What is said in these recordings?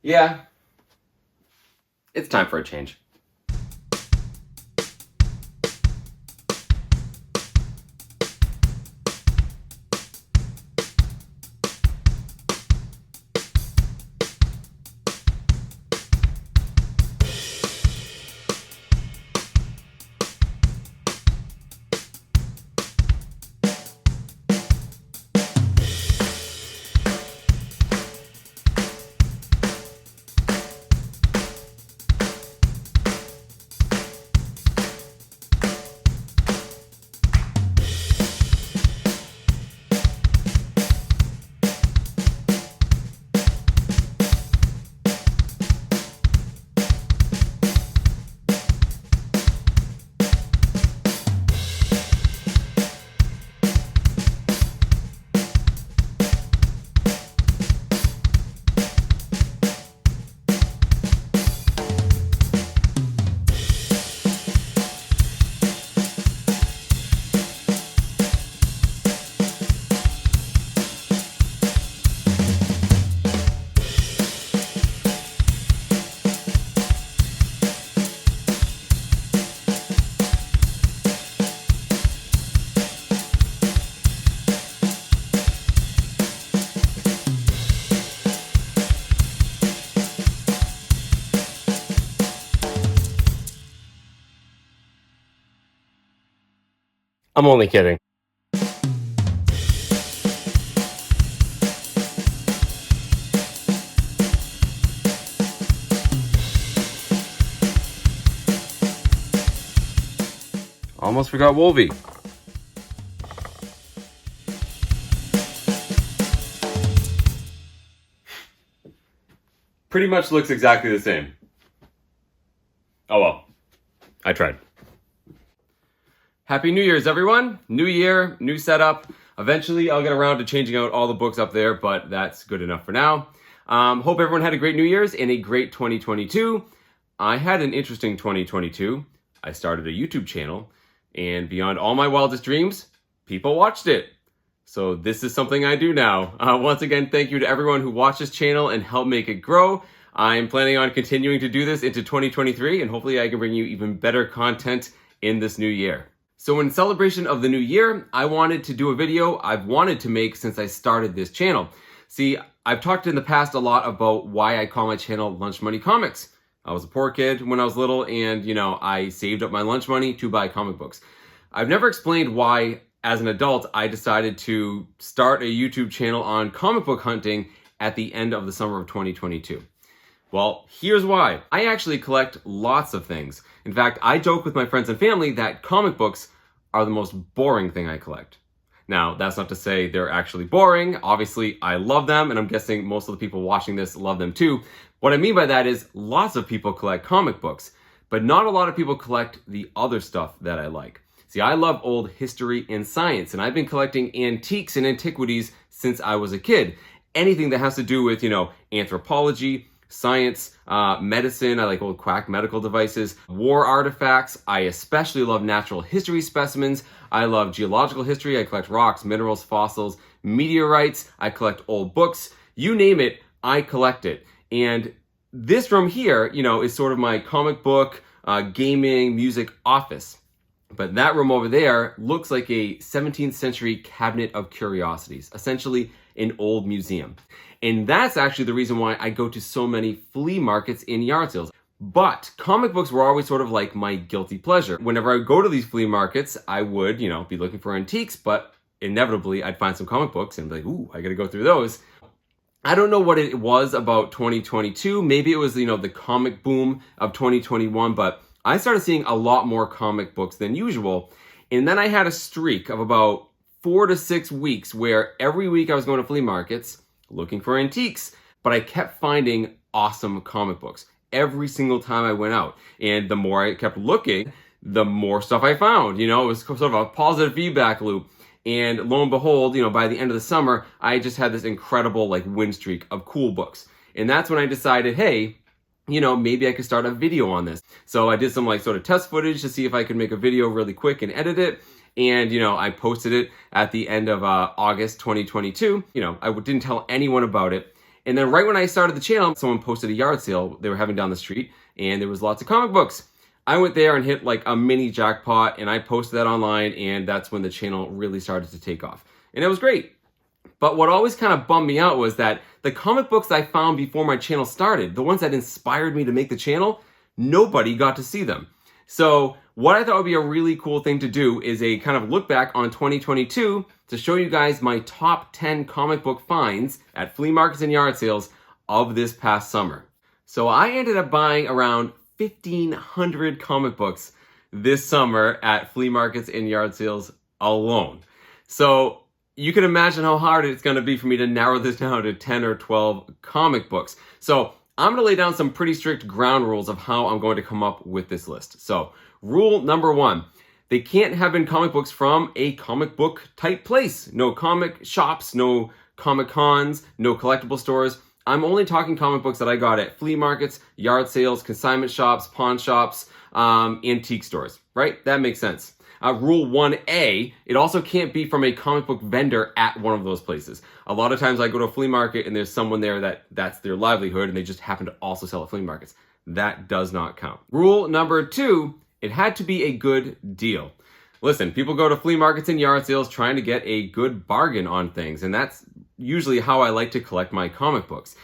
Yeah, it's time for a change. I'm only kidding. Almost forgot Wolvie. Pretty much looks exactly the same. Oh well, I tried. Happy New Year's, everyone. New year, new setup. Eventually, I'll get around to changing out all the books up there, but that's good enough for now. Hope everyone had a great New Year's and a great 2022. I had an interesting 2022. I started a YouTube channel, and beyond all my wildest dreams, people watched it. So this is something I do now. Once again, thank you to everyone who watched this channel and helped make it grow. I'm planning on continuing to do this into 2023, and hopefully I can bring you even better content in this new year. So in celebration of the new year, I wanted to do a video I've wanted to make since I started this channel. See, I've talked in the past a lot about why I call my channel Lunch Money Comics. I was a poor kid when I was little, and I saved up my lunch money to buy comic books. I've never explained why, as an adult, I decided to start a YouTube channel on comic book hunting at the end of the summer of 2022. Well, here's why. I actually collect lots of things. In fact, I joke with my friends and family that comic books are the most boring thing I collect. Now, that's not to say they're actually boring. Obviously, I love them, and I'm guessing most of the people watching this love them too. What I mean by that is lots of people collect comic books, but not a lot of people collect the other stuff that I like. See, I love old history and science, and I've been collecting antiques and antiquities since I was a kid. Anything that has to do with, anthropology, science, medicine. I like old quack medical devices, war artifacts. I especially love natural history specimens. I love geological history. I collect rocks, minerals, fossils, meteorites. I collect old books. You name it, I collect it. And this room here, is sort of my comic book, gaming, music office. But that room over there looks like a 17th century cabinet of curiosities, essentially an old museum. And that's actually the reason why I go to so many flea markets and yard sales. But comic books were always sort of like my guilty pleasure. Whenever I go to these flea markets, I would, be looking for antiques, but inevitably I'd find some comic books and be like, ooh, I gotta go through those. I don't know what it was about 2022. Maybe it was, the comic boom of 2021, but I started seeing a lot more comic books than usual. And then I had a streak of about 4 to 6 weeks where every week I was going to flea markets looking for antiques, but I kept finding awesome comic books every single time I went out. And the more I kept looking, the more stuff I found. It was sort of a positive feedback loop. And lo and behold, by the end of the summer, I just had this incredible win streak of cool books. And that's when I decided, hey, maybe I could start a video on this. So I did some sort of test footage to see if I could make a video really quick and edit it. And, I posted it at the end of August 2022. I didn't tell anyone about it. And then right when I started the channel, someone posted a yard sale they were having down the street, and there was lots of comic books. I went there and hit like a mini jackpot, and I posted that online, and that's when the channel really started to take off. And it was great. But what always kind of bummed me out was that the comic books I found before my channel started, the ones that inspired me to make the channel, nobody got to see them. So what I thought would be a really cool thing to do is a kind of look back on 2022 to show you guys my top 10 comic book finds at flea markets and yard sales of this past summer. So I ended up buying around 1,500 comic books this summer at flea markets and yard sales alone. So you can imagine how hard it's going to be for me to narrow this down to 10 or 12 comic books. So I'm going to lay down some pretty strict ground rules of how I'm going to come up with this list. So rule number 1, they can't have been comic books from a comic book type place. No comic shops, no comic cons, no collectible stores. I'm only talking comic books that I got at flea markets, yard sales, consignment shops, pawn shops, antique stores, right? That makes sense. Rule 1A, it also can't be from a comic book vendor at one of those places. A lot of times I go to a flea market and there's someone there that's their livelihood and they just happen to also sell at flea markets. That does not count. Rule number 2, it had to be a good deal. Listen, people go to flea markets and yard sales trying to get a good bargain on things, and that's usually how I like to collect my comic books.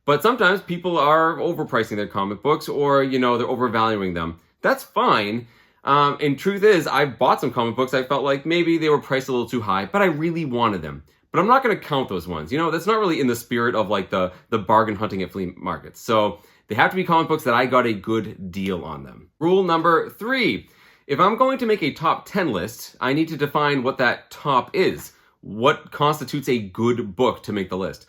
But sometimes people are overpricing their comic books, or, they're overvaluing them. That's fine. And truth is, I bought some comic books I felt like maybe they were priced a little too high, but I really wanted them. But I'm not going to count those ones. That's not really in the spirit of like the bargain hunting at flea markets. So they have to be comic books that I got a good deal on them. Rule number 3, if I'm going to make a top 10 list, I need to define what that top is. What constitutes a good book to make the list?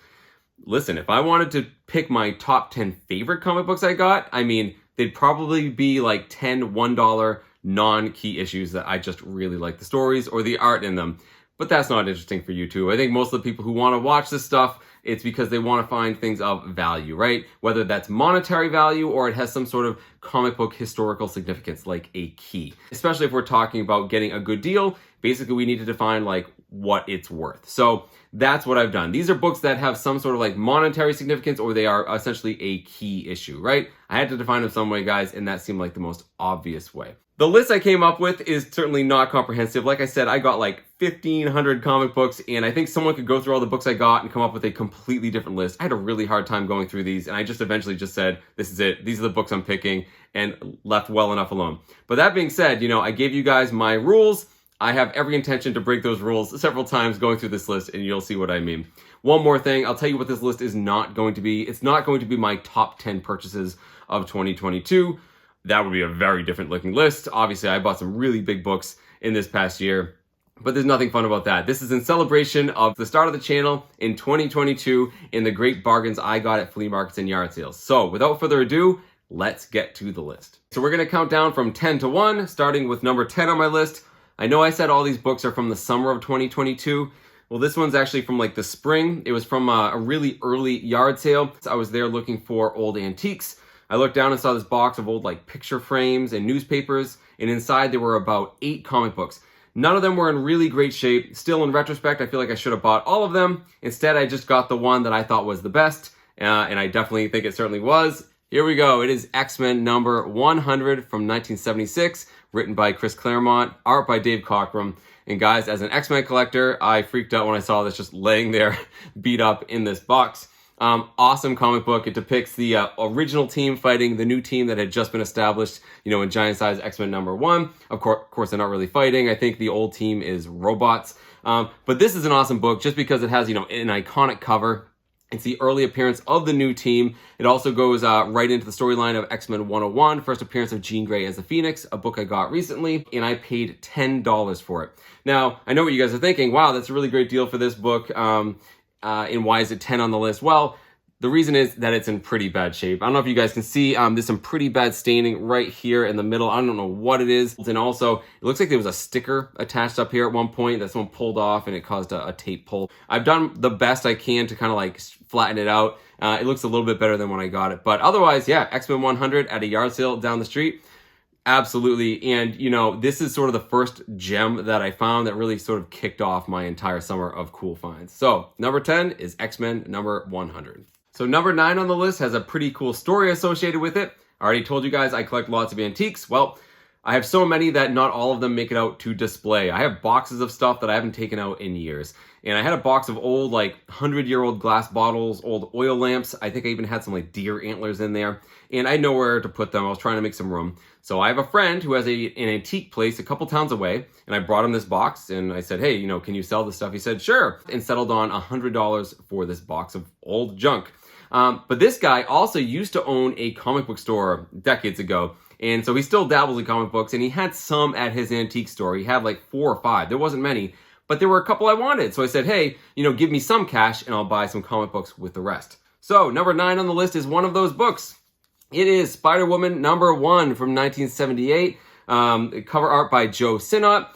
Listen, if I wanted to pick my top 10 favorite comic books I got, they'd probably be like 10 $1 non-key issues that I just really like the stories or the art in them. But that's not interesting for YouTube. I think most of the people who want to watch this stuff, it's because they want to find things of value, right? Whether that's monetary value or it has some sort of comic book historical significance, like a key. Especially if we're talking about getting a good deal, basically we need to define like what it's worth. So that's what I've done. These are books that have some sort of like monetary significance, or they are essentially a key issue, right? I had to define them some way, guys, and that seemed like the most obvious way. The list I came up with is certainly not comprehensive. Like I said, I got like 1,500 comic books, and I think someone could go through all the books I got and come up with a completely different list. I had a really hard time going through these, and I just eventually just said, this is it. These are the books I'm picking, and left well enough alone. But that being said, I gave you guys my rules. I have every intention to break those rules several times going through this list, and you'll see what I mean. One more thing, I'll tell you what this list is not going to be. It's not going to be my top 10 purchases of 2022. That would be a very different looking list. Obviously, I bought some really big books in this past year, but there's nothing fun about that. This is in celebration of the start of the channel in 2022 and the great bargains I got at flea markets and yard sales. So without further ado, let's get to the list. So we're going to count down from 10 to 1, starting with number 10 on my list. I know I said all these books are from the summer of 2022. Well, this one's actually from like the spring. It was from a really early yard sale. I was there looking for old antiques. I looked down and saw this box of old like picture frames and newspapers, and inside there were about 8 comic books. None of them were in really great shape. Still, in retrospect, I feel like I should have bought all of them. Instead, I just got the one that I thought was the best, and I definitely think it certainly was. Here we go. It is X-Men number 100 from 1976, written by Chris Claremont, art by Dave Cockrum. And guys, as an X-Men collector, I freaked out when I saw this just laying there beat up in this box. Awesome comic book. It depicts the original team fighting the new team that had just been established, in Giant Size X-Men number 1. Of course, they're not really fighting. I think the old team is robots. But this is an awesome book just because it has, an iconic cover. It's the early appearance of the new team. It also goes right into the storyline of X-Men 101, first appearance of Jean Grey as the Phoenix, a book I got recently, and I paid $10 for it. Now, I know what you guys are thinking. Wow, that's a really great deal for this book. And why is it 10 on the list? Well, the reason is that it's in pretty bad shape. I don't know if you guys can see, there's some pretty bad staining right here in the middle. I don't know what it is. And also, it looks like there was a sticker attached up here at one point that someone pulled off and it caused a tape pull. I've done the best I can to kind of like flatten it out. It looks a little bit better than when I got it. But otherwise, yeah, X-Men 100 at a yard sale down the street. Absolutely. And, this is sort of the first gem that I found that really sort of kicked off my entire summer of cool finds. So number 10 is X-Men number 100. So number 9 on the list has a pretty cool story associated with it. I already told you guys I collect lots of antiques. Well, I have so many that not all of them make it out to display. I have boxes of stuff that I haven't taken out in years. And I had a box of old, like 100-year-old glass bottles, old oil lamps. I think I even had some like deer antlers in there. And I had nowhere to put them. I was trying to make some room. So I have a friend who has an antique place a couple towns away. And I brought him this box and I said, hey, can you sell this stuff? He said, sure. And settled on $100 for this box of old junk. But this guy also used to own a comic book store decades ago. And so he still dabbles in comic books, and he had some at his antique store. He had like 4 or 5. There wasn't many, but there were a couple I wanted. So I said, hey, give me some cash and I'll buy some comic books with the rest. So number 9 on the list is one of those books. It is Spider-Woman number 1 from 1978. Cover art by Joe Sinnott.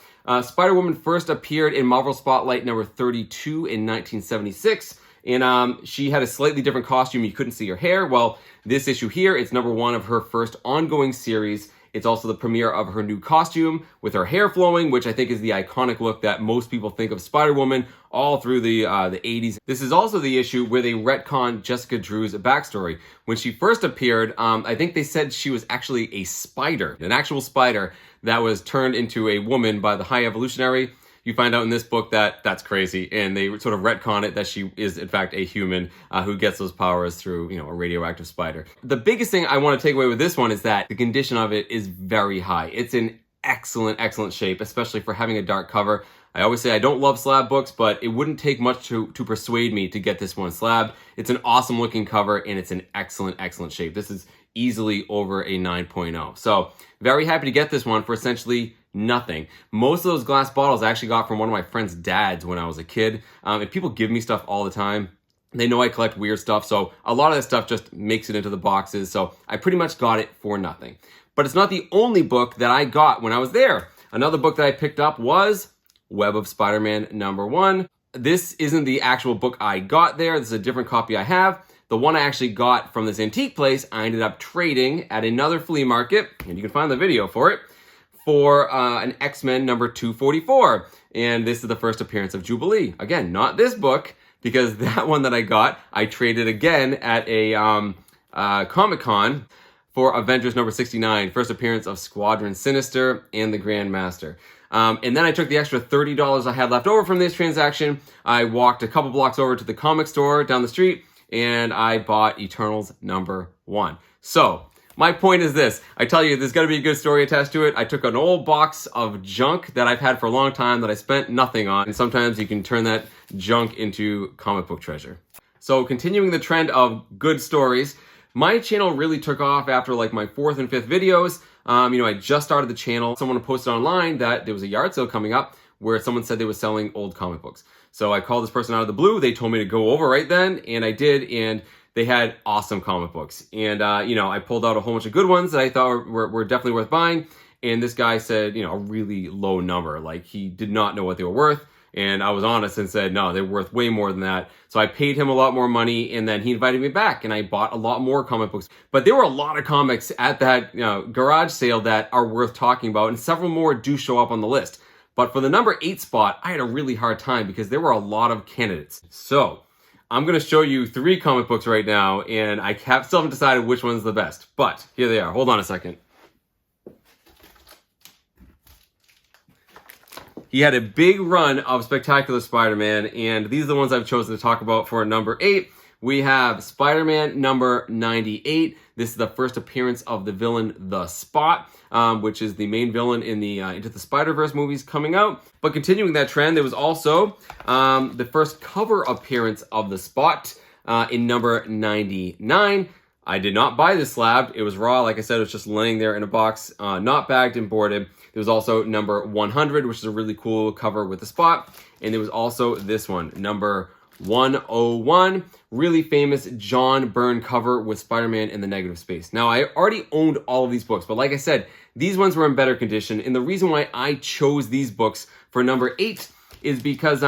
Spider-Woman first appeared in Marvel Spotlight number 32 in 1976. And she had a slightly different costume. You couldn't see her hair. Well, this issue here, it's number 1 of her first ongoing series. It's also the premiere of her new costume with her hair flowing, which I think is the iconic look that most people think of Spider-Woman all through the 80s. This is also the issue where they retcon Jessica Drew's backstory. When she first appeared, I think they said she was actually a spider, an actual spider that was turned into a woman by the High Evolutionary. You find out in this book that that's crazy, and they sort of retcon it that she is in fact a human who gets those powers through, a radioactive spider. The biggest thing I want to take away with this one is that the condition of it is very high. It's in excellent shape, especially for having a dark cover. I always say I don't love slab books, but it wouldn't take much to persuade me to get this one slabbed. It's an awesome looking cover, and it's in excellent shape. This is easily over a 9.0. So very happy to get this one for essentially nothing. Most of those glass bottles I actually got from one of my friend's dads when I was a kid. And people give me stuff all the time. They know I collect weird stuff, so a lot of this stuff just makes it into the boxes. So I pretty much got it for nothing. But it's not the only book that I got when I was there. Another book that I picked up was Web of Spider-Man number 1. This isn't the actual book I got there. This is a different copy I have. The one I actually got from this antique place, I ended up trading at another flea market, and you can find the video for it, for an X-Men number 244. And this is the first appearance of Jubilee. Again, not this book, because that one that I got, I traded again at a Comic-Con for Avengers number 69, first appearance of Squadron Sinister and the Grand Master. And then I took the extra $30 I had left over from this transaction. I walked a couple blocks over to the comic store down the street, and I bought Eternals number 1. So my point is this. I tell you, there's got to be a good story attached to it. I took an old box of junk that I've had for a long time that I spent nothing on. And sometimes you can turn that junk into comic book treasure. So continuing the trend of good stories, my channel really took off after like my 4th and 5th videos. I just started the channel. Someone posted online that there was a yard sale coming up where someone said they were selling old comic books. So I called this person out of the blue. They told me to go over right then, and I did, and they had awesome comic books. And, I pulled out a whole bunch of good ones that I thought were definitely worth buying. And this guy said, a really low number. Like, he did not know what they were worth. And I was honest and said, no, they're worth way more than that. So I paid him a lot more money, and then he invited me back, and I bought a lot more comic books. But there were a lot of comics at that garage sale that are worth talking about, and several more do show up on the list. But for the number 8 spot, I had a really hard time because there were a lot of candidates. So I'm going to show you 3 comic books right now, and I still haven't decided which one's the best. But here they are. Hold on a second. He had a big run of Spectacular Spider-Man, and these are the ones I've chosen to talk about for number 8. We have Spider-Man number 98. This is the first appearance of the villain, The Spot, which is the main villain in the Into the Spider-Verse movies coming out. But continuing that trend, there was also the first cover appearance of The Spot in number 99. I did not buy this slab. It was raw. Like I said, it was just laying there in a box, not bagged and boarded. There was also number 100, which is a really cool cover with The Spot. And there was also this one, number 101, really famous John Byrne cover with Spider-Man in the negative space. Now, I already owned all of these books, but like I said, these ones were in better condition. And the reason why I chose these books for number 8 is because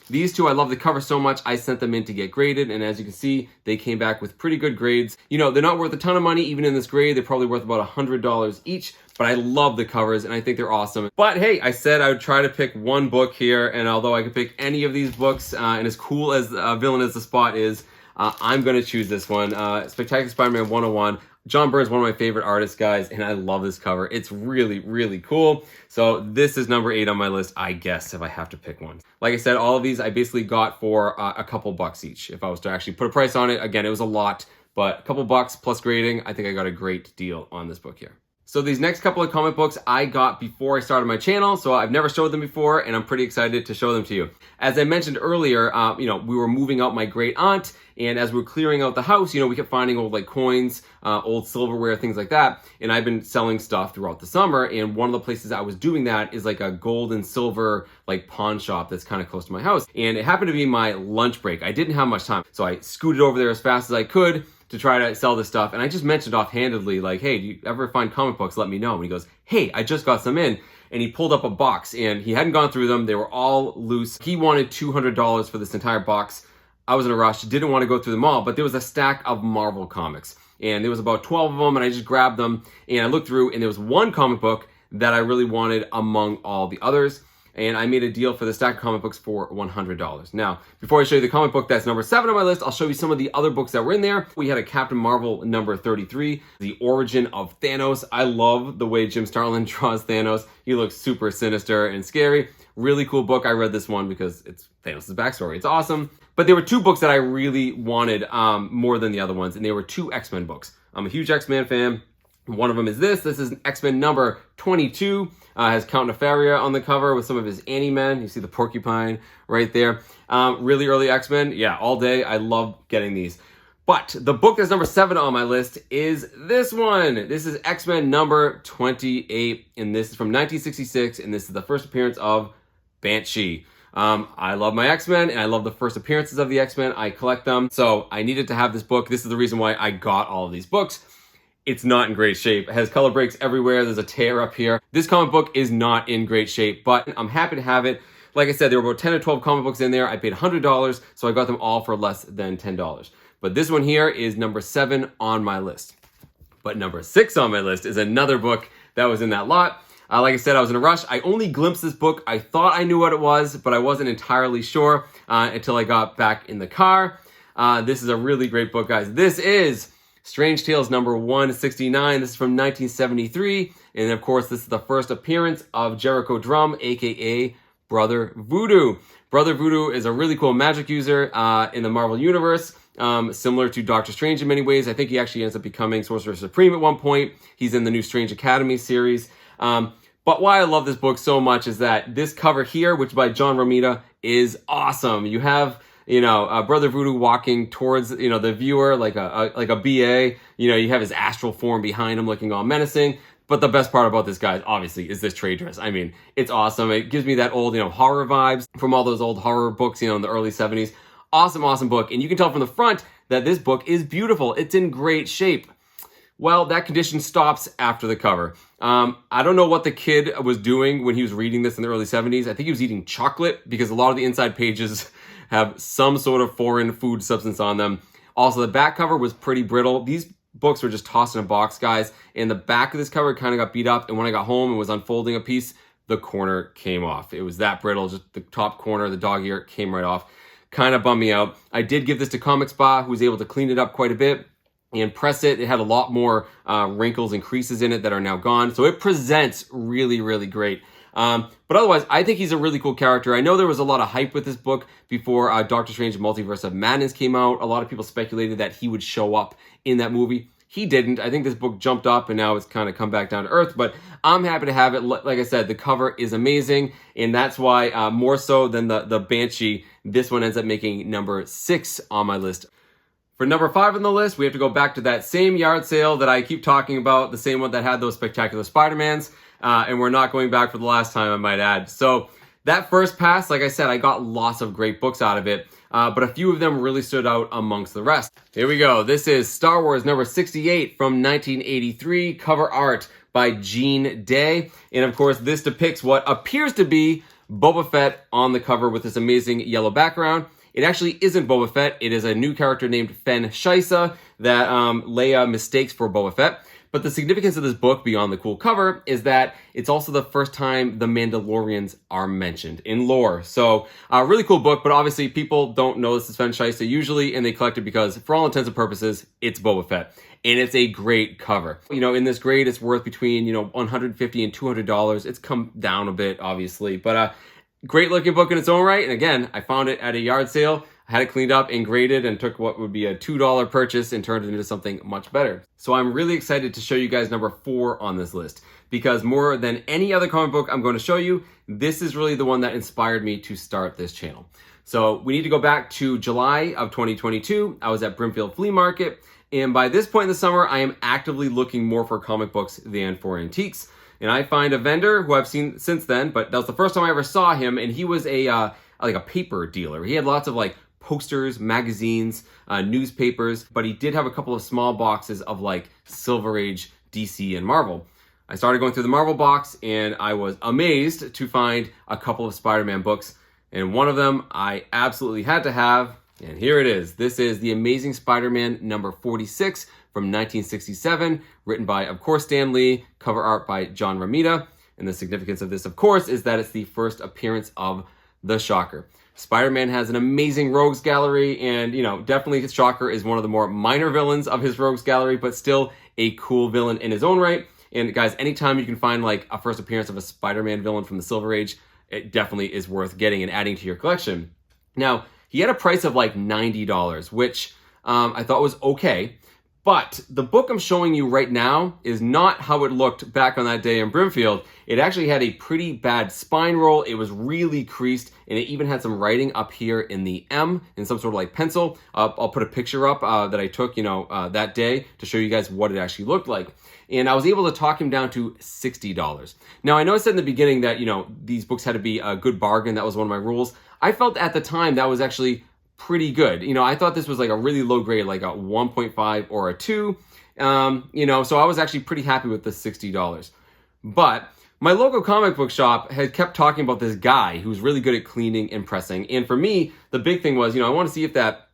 these two, I love the cover so much, I sent them in to get graded. And as you can see, they came back with pretty good grades. They're not worth a ton of money, even in this grade. They're probably worth about $100 each. But I love the covers, and I think they're awesome. But hey, I said I would try to pick one book here, and although I could pick any of these books, and as cool as a villain as The Spot is, I'm going to choose this one. Spectacular Spider-Man 101. John Byrne's one of my favorite artists, guys, and I love this cover. It's really, really cool. So this is number 8 on my list, I guess, if I have to pick one. Like I said, all of these I basically got for a couple bucks each. If I was to actually put a price on it, again, it was a lot, but a couple bucks plus grading, I think I got a great deal on this book here. So these next couple of comic books I got before I started my channel, so I've never showed them before, and I'm pretty excited to show them to you. As I mentioned earlier, we were moving out my great aunt, and as we were clearing out the house, we kept finding old like coins, old silverware, things like that, and I've been selling stuff throughout the summer, and one of the places I was doing that is like a gold and silver like pawn shop that's kind of close to my house, and it happened to be my lunch break. I didn't have much time, so I scooted over there as fast as I could to try to sell this stuff. And I just mentioned offhandedly, like, hey, do you ever find comic books? Let me know. And he goes, hey, I just got some in. And he pulled up a box and he hadn't gone through them. They were all loose. He wanted $200 for this entire box. I was in a rush, didn't want to go through them all, but there was a stack of Marvel comics. And there was about 12 of them, and I just grabbed them and I looked through, and there was one comic book that I really wanted among all the others. And I made a deal for the stack of comic books for $100. Now, before I show you the comic book that's number 7 on my list, I'll show you some of the other books that were in there. We had a Captain Marvel number 33, The Origin of Thanos. I love the way Jim Starlin draws Thanos. He looks super sinister and scary. Really cool book. I read this one because it's Thanos' backstory. It's awesome. But there were 2 books that I really wanted more than the other ones, and they were 2 X-Men books. I'm a huge X-Men fan. One of them is this. This is X-Men number 22. Has Count Nefaria on the cover with some of his Anti-Men. You see the porcupine right there. Really early X-Men. Yeah, all day. I love getting these. But the book that's number 7 on my list is this one. This is X-Men number 28. And this is from 1966. And this is the first appearance of Banshee. I love my X-Men, and I love the first appearances of the X-Men. I collect them. So I needed to have this book. This is the reason why I got all of these books. It's not in great shape. It has color breaks everywhere. There's a tear up here. This comic book is not in great shape, but I'm happy to have it. Like I said, there were about 10 or 12 comic books in there. I paid $100, so I got them all for less than $10. But this one here is number 7 on my list. But number 6 on my list is another book that was in that lot. Like I said, I was in a rush. I only glimpsed this book. I thought I knew what it was, but I wasn't entirely sure until I got back in the car. This is a really great book, guys. This is Strange Tales number 169. This is from 1973. And of course, this is the first appearance of Jericho Drumm, aka Brother Voodoo. Brother Voodoo is a really cool magic user in the Marvel Universe, similar to Doctor Strange in many ways. I think he actually ends up becoming Sorcerer Supreme at one point. He's in the new Strange Academy series. But why I love this book so much is that this cover here, which is by John Romita, is awesome. You have Brother Voodoo walking towards, the viewer like a BA. You have his astral form behind him looking all menacing. But the best part about this, guys, obviously, is this trade dress. I mean, it's awesome. It gives me that old, horror vibes from all those old horror books, in the early 70s. Awesome, awesome book. And you can tell from the front that this book is beautiful. It's in great shape. Well, that condition stops after the cover. I don't know what the kid was doing when he was reading this in the early 70s. I think he was eating chocolate because a lot of the inside pages have some sort of foreign food substance on them. Also, the back cover was pretty brittle. These books were just tossed in a box, guys. And the back of this cover kind of got beat up. And when I got home and was unfolding a piece, the corner came off. It was that brittle. Just the top corner of the dog ear came right off. Kind of bummed me out. I did give this to Comic Spa, who was able to clean it up quite a bit and press it. It had a lot more wrinkles and creases in it that are now gone. So it presents really, really great. But otherwise, I think he's a really cool character. I know there was a lot of hype with this book before Doctor Strange Multiverse of Madness came out. A lot of people speculated that he would show up in that movie. He didn't. I think this book jumped up and now it's kind of come back down to earth, but I'm happy to have it. Like I said, the cover is amazing, and that's why more so than the Banshee, this one ends up making number 6 on my list. For number 5 on the list, we have to go back to that same yard sale that I keep talking about, the same one that had those spectacular Spider-Mans. And we're not going back for the last time, I might add. So that first pass, like I said, I got lots of great books out of it, but a few of them really stood out amongst the rest. Here we go. This is Star Wars number 68 from 1983, cover art by Gene Day. And of course, this depicts what appears to be Boba Fett on the cover with this amazing yellow background. It actually isn't Boba Fett. It is a new character named Fen Shaisa that Leia mistakes for Boba Fett. But the significance of this book, beyond the cool cover, is that it's also the first time the Mandalorians are mentioned in lore. So, really cool book, but obviously people don't know this is Fen Shaisa usually, and they collect it because, for all intents and purposes, it's Boba Fett. And it's a great cover. You know, in this grade, it's worth between, $150 and $200. It's come down a bit, obviously, but great looking book in its own right. And again, I found it at a yard sale. I had it cleaned up and graded and took what would be a $2 purchase and turned it into something much better. So I'm really excited to show you guys number 4 on this list, because more than any other comic book I'm going to show you, this is really the one that inspired me to start this channel. So we need to go back to July of 2022. I was at Brimfield Flea Market, and by this point in the summer, I am actively looking more for comic books than for antiques. And I find a vendor who I've seen since then, but that was the first time I ever saw him, and he was a paper dealer. He had lots of posters, magazines, newspapers, but he did have a couple of small boxes of Silver Age, DC, and Marvel. I started going through the Marvel box, and I was amazed to find a couple of Spider-Man books, and one of them I absolutely had to have, and here it is. This is The Amazing Spider-Man number 46 from 1967, written by, of course, Stan Lee, cover art by John Romita, and the significance of this, of course, is that it's the first appearance of the Shocker. Spider-Man has an amazing rogues gallery, and, definitely Shocker is one of the more minor villains of his rogues gallery, but still a cool villain in his own right. And guys, anytime you can find a first appearance of a Spider-Man villain from the Silver Age, it definitely is worth getting and adding to your collection. Now, he had a price of $90, which I thought was okay. But the book I'm showing you right now is not how it looked back on that day in Brimfield. It actually had a pretty bad spine roll. It was really creased, and it even had some writing up here in the M in some sort of pencil. I'll put a picture up that I took, that day to show you guys what it actually looked like. And I was able to talk him down to $60. Now, I know I said in the beginning that, these books had to be a good bargain. That was one of my rules. I felt at the time that was actually pretty good. I thought this was a really low grade, like a 1.5 or a 2. So I was actually pretty happy with the $60. But my local comic book shop had kept talking about this guy who's really good at cleaning and pressing. And for me, the big thing was, I want to see if that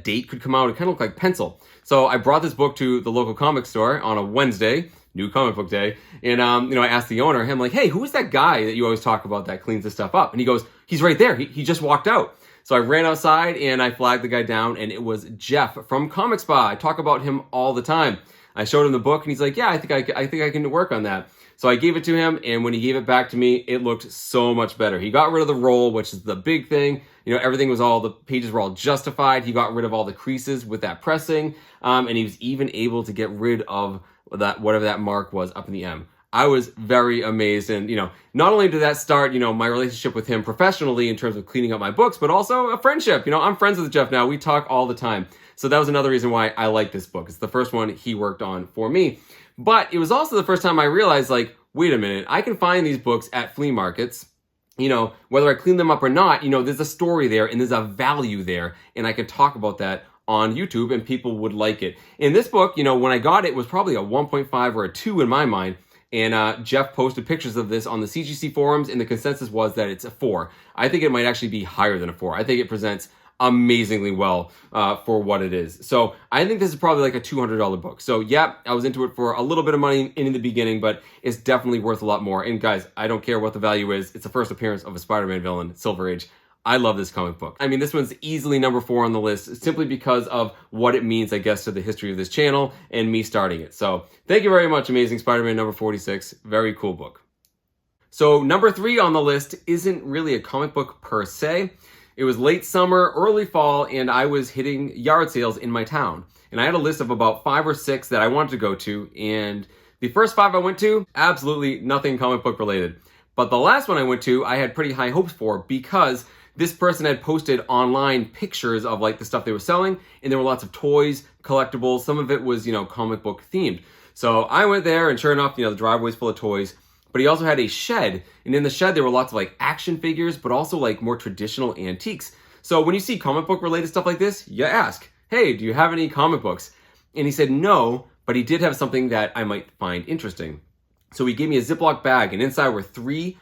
date could come out. It kind of looked like pencil. So I brought this book to the local comic store on a Wednesday, new comic book day. And, I asked the owner, I'm like, hey, who is that guy that you always talk about that cleans this stuff up? And he goes, he's right there. He just walked out. So I ran outside and I flagged the guy down, and it was Jeff from Comic Spa. I talk about him all the time. I showed him the book, and he's like, yeah, I think I can work on that. So I gave it to him, and when he gave it back to me, it looked so much better. He got rid of the roll, which is the big thing. Everything was the pages were all justified. He got rid of all the creases with that pressing, and he was even able to get rid of that, whatever that mark was up in the M. I was very amazed, and not only did that start my relationship with him professionally in terms of cleaning up my books, but also a friendship. I'm friends with Jeff now. We talk all the time. So that was another reason why I like this book. It's the first one he worked on for me. But it was also the first time I realized, wait a minute, I can find these books at flea markets. Whether I clean them up or not, there's a story there and there's a value there, and I can talk about that on YouTube and people would like it. In this book, when I got it, it was probably a 1.5 or a 2 in my mind. And Jeff posted pictures of this on the CGC forums, and the consensus was that it's a 4. I think it might actually be higher than a 4. I think it presents amazingly well for what it is. So I think this is probably a $200 book. So yeah, I was into it for a little bit of money in the beginning, but it's definitely worth a lot more. And guys, I don't care what the value is. It's the first appearance of a Spider-Man villain, Silver Age. I love this comic book. I mean, this one's easily number 4 on the list simply because of what it means, I guess, to the history of this channel and me starting it. So thank you very much, Amazing Spider-Man number 46. Very cool book. So number 3 on the list isn't really a comic book per se. It was late summer, early fall, and I was hitting yard sales in my town. And I had a list of about 5 or 6 that I wanted to go to. And the first 5 I went to, absolutely nothing comic book related. But the last one I went to, I had pretty high hopes for because this person had posted online pictures of the stuff they were selling, and there were lots of toys, collectibles. Some of it was, comic book themed. So I went there, and sure enough, the driveway's full of toys. But he also had a shed, and in the shed there were lots of action figures, but also more traditional antiques. So when you see comic book related stuff like this, you ask, hey, do you have any comic books? And he said no, but he did have something that I might find interesting. So he gave me a Ziploc bag, and inside were 3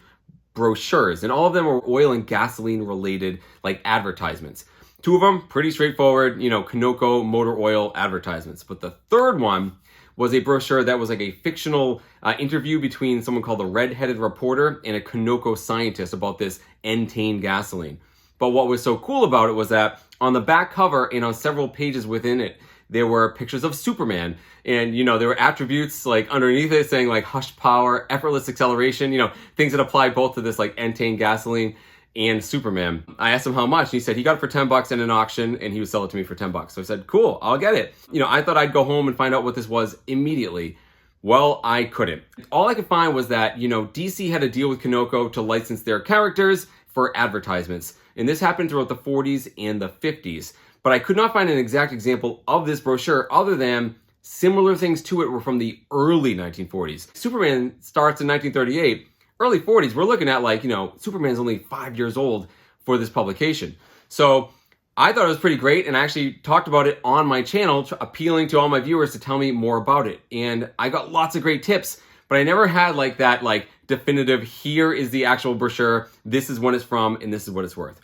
brochures, and all of them were oil and gasoline related advertisements. Two of them, pretty straightforward, Kanoko motor oil advertisements. But the third one was a brochure that was like a fictional interview between someone called the Red-Headed Reporter and a Kanoko scientist about this Entane gasoline. But what was so cool about it was that on the back cover and on several pages within it, there were pictures of Superman. And, there were attributes like underneath it saying like hushed power, effortless acceleration, things that apply both to this like Entane gasoline and Superman. I asked him how much, and he said he got it for $10 in an auction and he would sell it to me for $10. So I said, cool, I'll get it. I thought I'd go home and find out what this was immediately. Well, I couldn't. All I could find was that, DC had a deal with Kanoko to license their characters for advertisements. And this happened throughout the 40s and the 50s. But I could not find an exact example of this brochure other than similar things to it were from the early 1940s. Superman starts in 1938. Early 40s, we're looking at like, Superman's only 5 years old for this publication. So I thought it was pretty great, and I actually talked about it on my channel, appealing to all my viewers to tell me more about it. And I got lots of great tips, but I never had like that definitive, here is the actual brochure, this is when it's from, and this is what it's worth.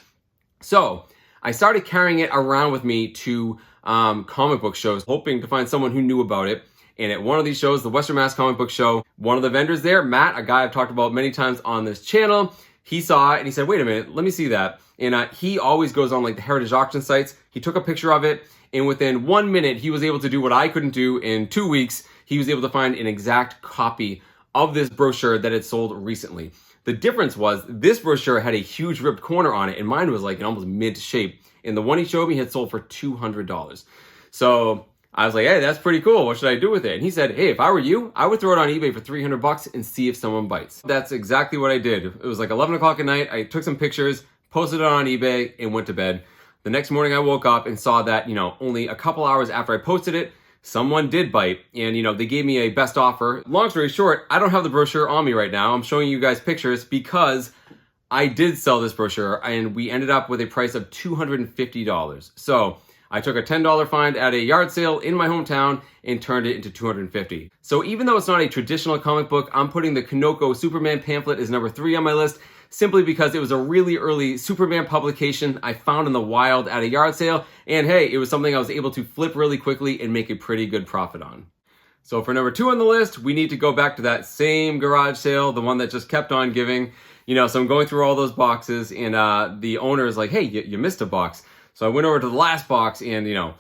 So I started carrying it around with me to comic book shows, hoping to find someone who knew about it. And at one of these shows, the Western Mass Comic Book Show, one of the vendors there, Matt, a guy I've talked about many times on this channel, he saw it and he said, wait a minute, let me see that. And he always goes on like the heritage auction sites. He took a picture of it, and within 1 minute, he was able to do what I couldn't do in 2 weeks. He was able to find an exact copy of this brochure that had sold recently. The difference was this brochure had a huge ripped corner on it, and mine was like in almost mid shape. And the one he showed me had sold for $200. So I was like, hey, that's pretty cool. What should I do with it? And he said, hey, if I were you, I would throw it on eBay for $300 and see if someone bites. That's exactly what I did. It was like 11 o'clock at night. I took some pictures, posted it on eBay, and went to bed. The next morning I woke up and saw that, only a couple hours after I posted it, someone did bite, and they gave me a best offer. Long story short, I don't have the brochure on me right now. I'm showing you guys pictures because I did sell this brochure, and we ended up with a price of $250. So I took a $10 find at a yard sale in my hometown and turned it into $250. So even though it's not a traditional comic book, I'm putting the Kanoko Superman pamphlet as number 3 on my list, simply because it was a really early Superman publication I found in the wild at a yard sale, and hey, it was something I was able to flip really quickly and make a pretty good profit on. So for number 2 on the list, we need to go back to that same garage sale, the one that just kept on giving. So I'm going through all those boxes, and the owner is like, hey, you missed a box. So I went over to the last box, and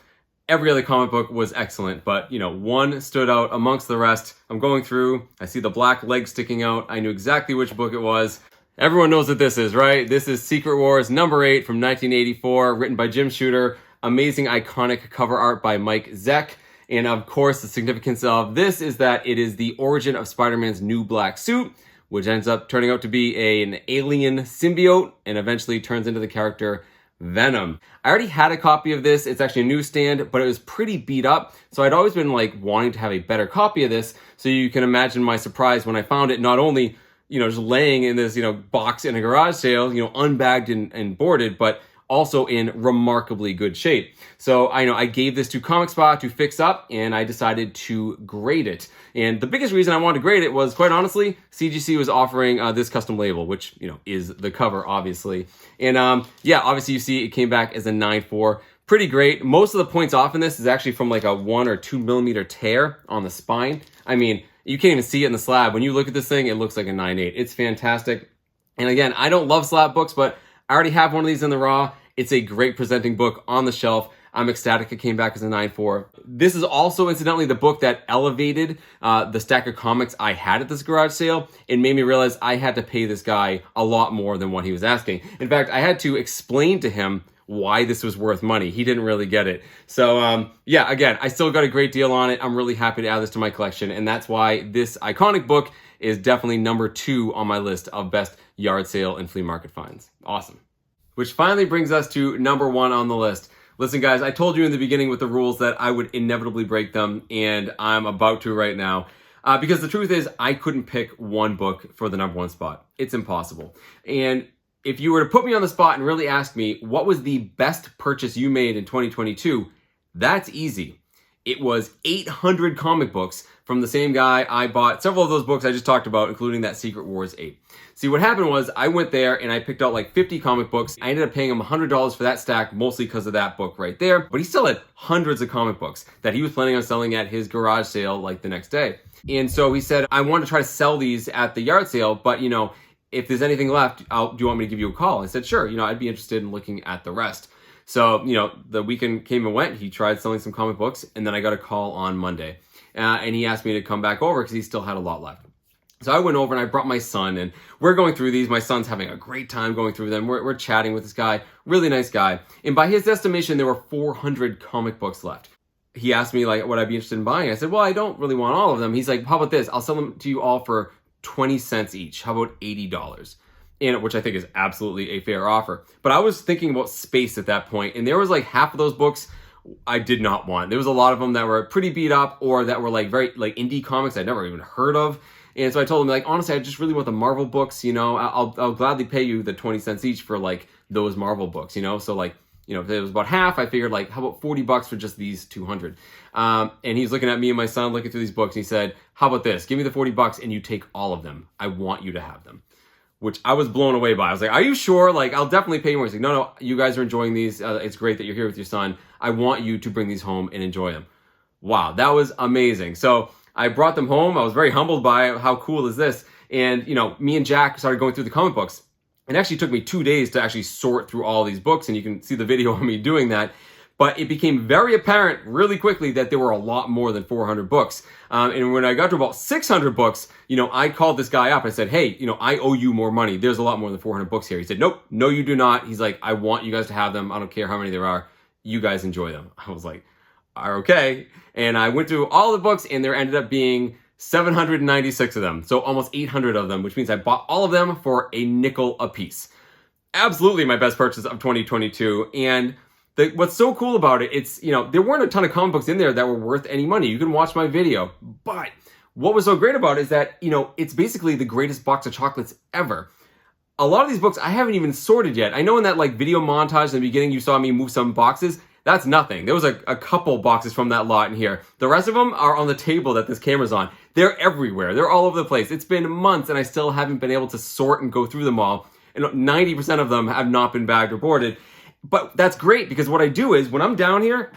every other comic book was excellent, but one stood out amongst the rest. I'm going through, I see the black leg sticking out. I knew exactly which book it was. Everyone knows what this is, right? This is Secret Wars number 8 from 1984, written by Jim Shooter. Amazing, iconic cover art by Mike Zeck. And of course, the significance of this is that it is the origin of Spider-Man's new black suit, which ends up turning out to be an alien symbiote and eventually turns into the character Venom. I already had a copy of this. It's actually a newsstand, but it was pretty beat up. So I'd always been like wanting to have a better copy of this. So you can imagine my surprise when I found it, not only, just laying in this, box in a garage sale, unbagged and boarded, but also in remarkably good shape. So I gave this to Comic Spot to fix up, and I decided to grade it. And the biggest reason I wanted to grade it was, quite honestly, CGC was offering this custom label, which, is the cover, obviously. And obviously you see it came back as a 9.4. Pretty great. Most of the points off in this is actually from like a 1 or 2 millimeter tear on the spine. I mean, you can't even see it in the slab. When you look at this thing, it looks like a 9.8. It's fantastic. And again, I don't love slab books, but I already have one of these in the raw. It's a great presenting book on the shelf. I'm ecstatic it came back as a 9.4. This is also, incidentally, the book that elevated the stack of comics I had at this garage sale and made me realize I had to pay this guy a lot more than what he was asking. In fact, I had to explain to him why this was worth money. He didn't really get it. So again, I still got a great deal on it. I'm really happy to add this to my collection, and that's why this iconic book is definitely number 2 on my list of best yard sale and flea market finds. Awesome. Which finally brings us to number 1 on the list. Listen, guys, I told you in the beginning with the rules that I would inevitably break them, and I'm about to right now. Because the truth is, I couldn't pick one book for the number 1 spot. It's impossible. And if you were to put me on the spot and really ask me, what was the best purchase you made in 2022? That's easy. it was 800 comic books from the same guy. I bought several of those books I just talked about, including that Secret Wars 8. See, what happened was I went there and I picked out like 50 comic books. I ended up paying him $100 for that stack, mostly because of that book right there. But he still had hundreds of comic books that he was planning on selling at his garage sale like the next day. And so he said, I want to try to sell these at the yard sale, but if there's anything left, do you want me to give you a call? I said, sure, I'd be interested in looking at the rest. So, the weekend came and went. He tried selling some comic books, and then I got a call on Monday. And he asked me to come back over because he still had a lot left. So I went over and I brought my son, and we're going through these. My son's having a great time going through them. We're chatting with this guy, really nice guy. And by his estimation, there were 400 comic books left. He asked me, like, would I be interested in buying? I said, well, I don't really want all of them. He's like, how about this? I'll sell them to you all for 20 cents each. How about $80? And which I think is absolutely a fair offer. But I was thinking about space at that point, and there was like half of those books I did not want. There was a lot of them that were pretty beat up or that were like very like indie comics I'd never even heard of. And so I told him, like, honestly, I just really want the Marvel books, I'll gladly pay you the 20 cents each for like those Marvel books, So like, if it was about half, I figured like, how about $40 for just these 200? And he's looking at me and my son looking through these books, and he said, how about this? Give me the $40 and you take all of them. I want you to have them. Which I was blown away by. I was like, are you sure? Like, I'll definitely pay you more. He's like, no, you guys are enjoying these. It's great that you're here with your son. I want you to bring these home and enjoy them. Wow, that was amazing. So I brought them home. I was very humbled by how cool is this. And, me and Jack started going through the comic books. It actually took me 2 days to actually sort through all these books. And you can see the video of me doing that. But it became very apparent really quickly that there were a lot more than 400 books. And when I got to about 600 books, I called this guy up and said, hey, I owe you more money. There's a lot more than 400 books here. He said, nope, no, you do not. He's like, I want you guys to have them. I don't care how many there are. You guys enjoy them. I was like, okay. And I went through all the books, and there ended up being 796 of them. So almost 800 of them, which means I bought all of them for a nickel a piece. Absolutely my best purchase of 2022. And what's so cool about it, it's, there weren't a ton of comic books in there that were worth any money. You can watch my video. But what was so great about it is that, it's basically the greatest box of chocolates ever. A lot of these books I haven't even sorted yet. I know in that like video montage in the beginning, you saw me move some boxes. That's nothing. There was a couple boxes from that lot in here. The rest of them are on the table that this camera's on. They're everywhere. They're all over the place. It's been months and I still haven't been able to sort and go through them all. And 90% of them have not been bagged or boarded. But that's great because what I do is when I'm down here,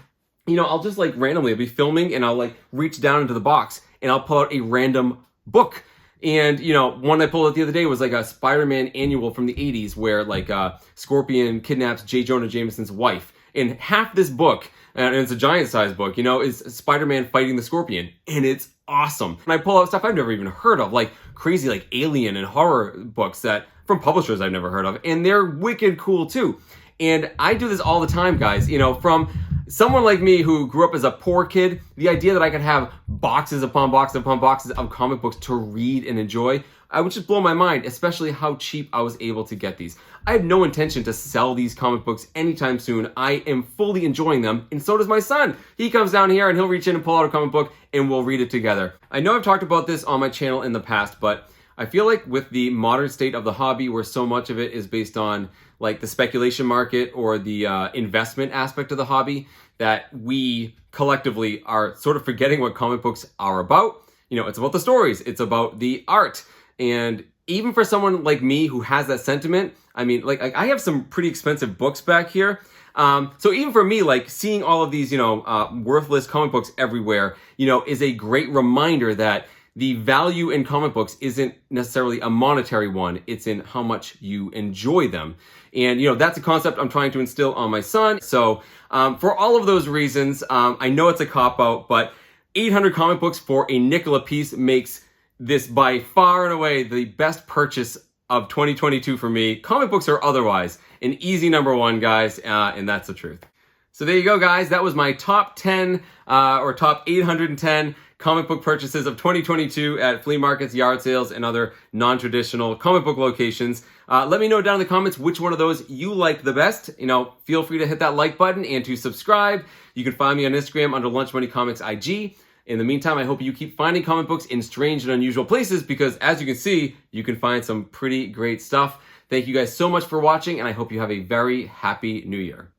I'll just like randomly I'll be filming and I'll like reach down into the box and I'll pull out a random book. And, one I pulled out the other day was like a Spider-Man annual from the 80s where like Scorpion kidnaps J. Jonah Jameson's wife. And half this book, and it's a giant-sized book, is Spider-Man fighting the Scorpion. And it's awesome. And I pull out stuff I've never even heard of, like crazy like alien and horror books that from publishers I've never heard of. And they're wicked cool too. And I do this all the time, guys. From someone like me who grew up as a poor kid, the idea that I could have boxes upon boxes upon boxes of comic books to read and enjoy, I would just blow my mind, especially how cheap I was able to get these. I have no intention to sell these comic books anytime soon. I am fully enjoying them, and so does my son. He comes down here and he'll reach in and pull out a comic book and we'll read it together. I know I've talked about this on my channel in the past, but I feel like with the modern state of the hobby where so much of it is based on like the speculation market or the investment aspect of the hobby, that we collectively are sort of forgetting what comic books are about. It's about the stories. It's about the art. And even for someone like me who has that sentiment, I mean, like I have some pretty expensive books back here. So even for me, like seeing all of these, worthless comic books everywhere, is a great reminder that the value in comic books isn't necessarily a monetary one. It's in how much you enjoy them. And, that's a concept I'm trying to instill on my son. So for all of those reasons, I know it's a cop-out, but 800 comic books for a nickel a piece makes this by far and away the best purchase of 2022 for me. Comic books or otherwise, an easy number one, guys, and that's the truth. So there you go, guys. That was my top 10 or top 810 comic book purchases of 2022 at flea markets, yard sales, and other non-traditional comic book locations. Let me know down in the comments which one of those you liked the best. Feel free to hit that like button and to subscribe. You can find me on Instagram under Lunch Money Comics IG. In the meantime, I hope you keep finding comic books in strange and unusual places because, as you can see, you can find some pretty great stuff. Thank you guys so much for watching, and I hope you have a very happy new year.